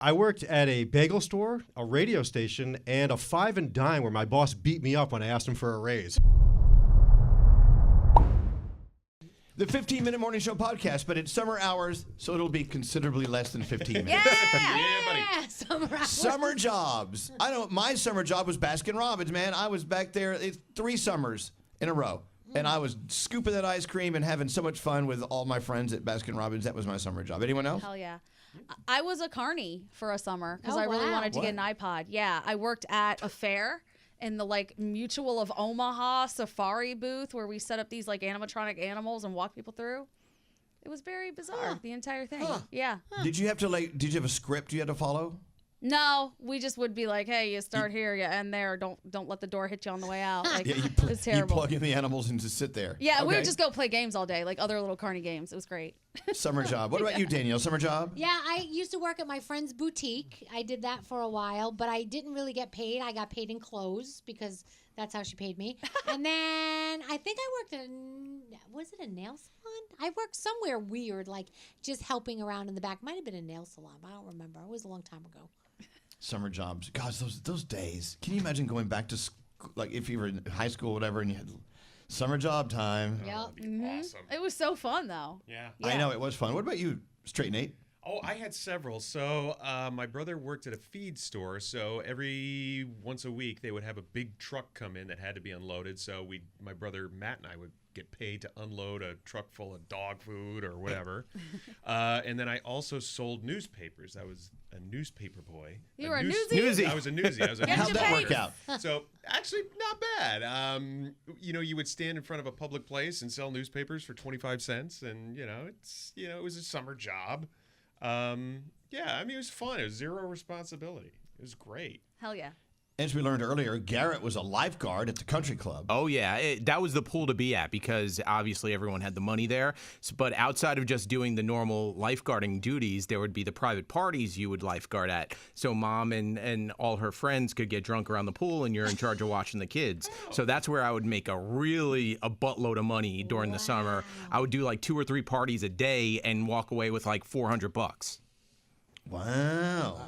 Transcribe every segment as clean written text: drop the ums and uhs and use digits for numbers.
I worked at a bagel store, a radio station, and a five and dime where my boss beat me up when I asked him for a raise. The 15-minute morning show podcast, but it's summer hours, so it'll be considerably less than 15 minutes. Yeah, summer hours. Summer jobs. I know my summer job was Baskin Robbins, man. I was back there 3 summers in a row. And I was scooping that ice cream and having so much fun with all my friends at Baskin Robbins. That was my summer job. Anyone else? Hell yeah. I was a carny for a summer because I really wow. wanted to get an iPod. Yeah, I worked at a fair in the Mutual of Omaha safari booth where we set up these animatronic animals and walk people through. It was very bizarre, the entire thing. Yeah. Did you have to did you have a script you had to follow? No, we just would be like, hey, you start here, you end there. Don't let the door hit you on the way out. It was terrible. You plug in the animals and just sit there. Yeah, we would just go play games all day, other little carny games. It was great. Summer job. What about you, Danielle? Summer job? Yeah, I used to work at my friend's boutique. I did that for a while, but I didn't really get paid. I got paid in clothes because that's how she paid me. And then I think I worked was it a nail salon? I worked somewhere weird, just helping around in the back. Might have been a nail salon, but I don't remember. It was a long time ago. Summer jobs. Gosh, those days. Can you imagine going back to school, if you were in high school or whatever and you had summer job time? Yep. Awesome. It was so fun, though. Yeah. I know, it was fun. What about you, Straight Nate? Oh, I had several. So my brother worked at a feed store. So every once a week they would have a big truck come in that had to be unloaded. So my brother Matt and I would get paid to unload a truck full of dog food or whatever. And then I also sold newspapers. I was a newspaper boy. You were a newsie? I was a newsie. How'd that work out? So actually not bad. You would stand in front of a public place and sell newspapers for 25 cents. And, it was a summer job. It was fun. It was zero responsibility. It was great. Hell yeah. As we learned earlier, Garrett was a lifeguard at the country club. Oh, yeah. That was the pool to be at because obviously everyone had the money there. But outside of just doing the normal lifeguarding duties, there would be the private parties you would lifeguard at. So mom and all her friends could get drunk around the pool and you're in charge of watching the kids. So that's where I would make a buttload of money during the summer. I would do 2 or 3 parties a day and walk away with $400. Wow.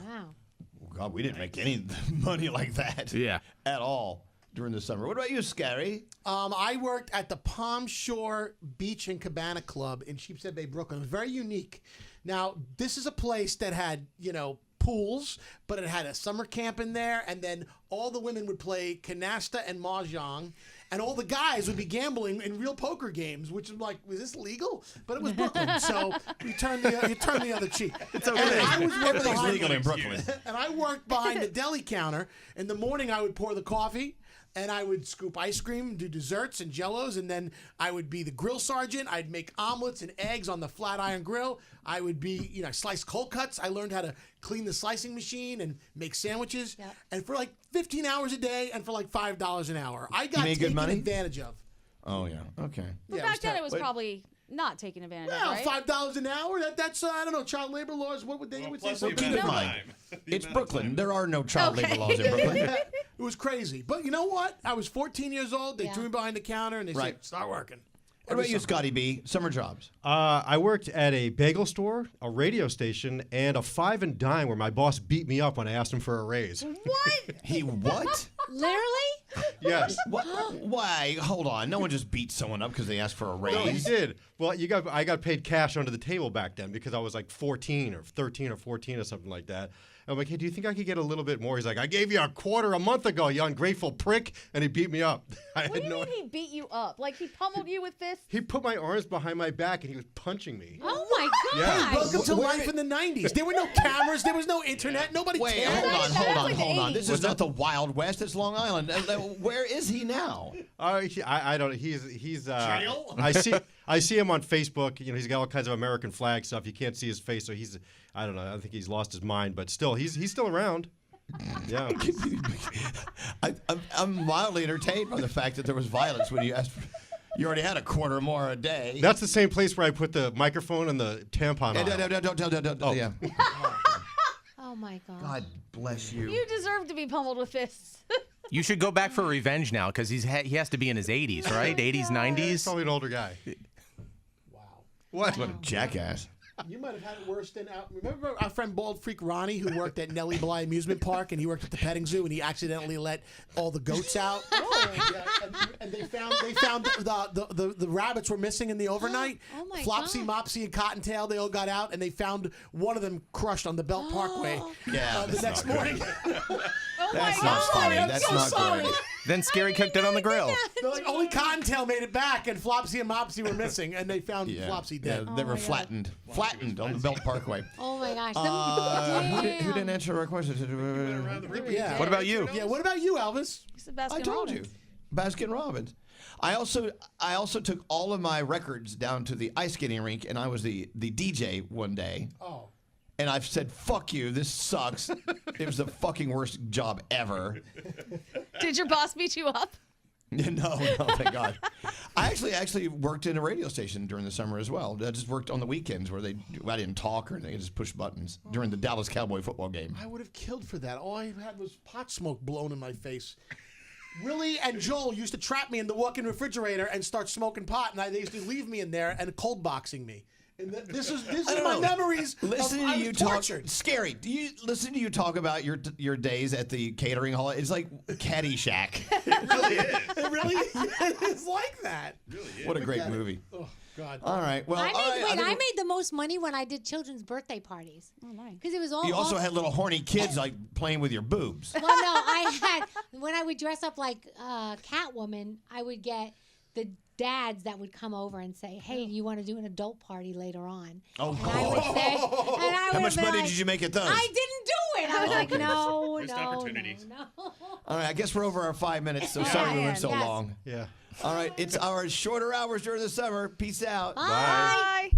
God, we didn't make any money like that at all during the summer. What about you, Scary? I worked at the Palm Shore Beach and Cabana Club in Sheepshead Bay, Brooklyn. It was very unique. Now, this is a place that had, pools, but it had a summer camp in there, and then all the women would play canasta and mahjong, and all the guys would be gambling in real poker games, which is was this legal? But it was Brooklyn, so you turn the other cheek. It's okay. Everything's legal in Brooklyn. And I worked behind the deli counter. In the morning, I would pour the coffee, and I would scoop ice cream, do desserts and jellos, and then I would be the grill sergeant. I'd make omelets and eggs on the flat iron grill. I would be, slice cold cuts. I learned how to clean the slicing machine and make sandwiches. Yep. And for 15 hours a day and for $5 an hour. I got taken advantage of. Oh, yeah. Okay. But back then it was probably not taking advantage of, right? $5 an hour? That's I don't know, child labor laws. What would they say? Keep in mind, it's Brooklyn. There are no child labor laws in Brooklyn. It was crazy. But you know what? I was 14 years old. They threw me behind the counter and they said, start working. What about you, Scotty B? Summer jobs. I worked at a bagel store, a radio station, and a five and dime where my boss beat me up when I asked him for a raise. What? He what? Literally? Yes. What? Why? Hold on. No one just beats someone up because they asked for a raise. No, he did. Well, I got paid cash under the table back then because I was 14 or 13 or 14 or something like that. I'm like, hey, do you think I could get a little bit more? He's like, I gave you a quarter a month ago, you ungrateful prick. And he beat me up. What do you mean he beat you up? He pummeled you with fists? He put my arms behind my back and he was punching me. Oh, my God. Yeah. Welcome to life in the 90s. There were no cameras. There was no internet. Nobody cared. Hold on. This is not the Wild West. It's Long Island. Where is he now? I don't know. He's jail? I see him on Facebook. He's got all kinds of American flag stuff. You can't see his face, so I don't know. I think he's lost his mind, but still, he's still around. Yeah. I'm mildly entertained by the fact that there was violence when you asked for. You already had a quarter more a day. That's the same place where I put the microphone and the tampon on. Don't. Yeah. Oh, my God. God bless you. You deserve to be pummeled with fists. You should go back for revenge now because he has to be in his 80s, right? 80s, 90s? He's probably an older guy. Wow. What? What a jackass. You might have had it worse than out. Remember our friend Bald Freak Ronnie, who worked at Nellie Bly Amusement Park, and he worked at the petting zoo, and he accidentally let all the goats out. Yeah, and they found the rabbits were missing in the overnight. Oh my Flopsy, God. Mopsy, and Cottontail, they all got out, and they found one of them crushed on the Belt Parkway. Yeah, The next morning. That's not funny. I'm That's so not sorry. good. Then Scary cooked it on the grill. They're like, only Cottontail made it back, and Flopsy and Mopsy were missing, and they found Yeah. Flopsy dead. Yeah, they were flattened on the Belt Parkway. Oh my gosh. Who didn't answer our question? Yeah. What about you? Yeah, what about you, Elvis? It's the Baskin I told you, Baskin Robbins. I also took all of my records down to the ice skating rink, and I was the DJ one day. Oh. And I've said, "Fuck you, this sucks." It was the fucking worst job ever. Did your boss beat you up? No, thank God. I actually worked in a radio station during the summer as well. I just worked on the weekends where I didn't talk or anything. I just pushed buttons during the Dallas Cowboy football game. I would have killed for that. All I had was pot smoke blown in my face. Willie and Joel used to trap me in the walk-in refrigerator and start smoking pot, and they used to leave me in there and cold boxing me. And this is my memories. Listening I to was you talk, tortured. Scary. Do you listen to you talk about your days at the catering hall? It's like Caddyshack. It really is like that. What a great movie. Oh God. All right. Well, I made the most money when I did children's birthday parties. Oh, nice. Because it was all. you also had little horny kids like playing with your boobs. Well, no, I had when I would dress up like Catwoman, I would get the dads that would come over and say, "Hey, do you want to do an adult party later on?" Oh, and I would say, and I how would much be money like, did you make at those? I didn't do it. I was like, no, Missed no, opportunities. no. All right. I guess we're over our 5 minutes. So sorry we went so Yes. long. Yeah. All right. It's our shorter hours during the summer. Peace out. Bye. Bye.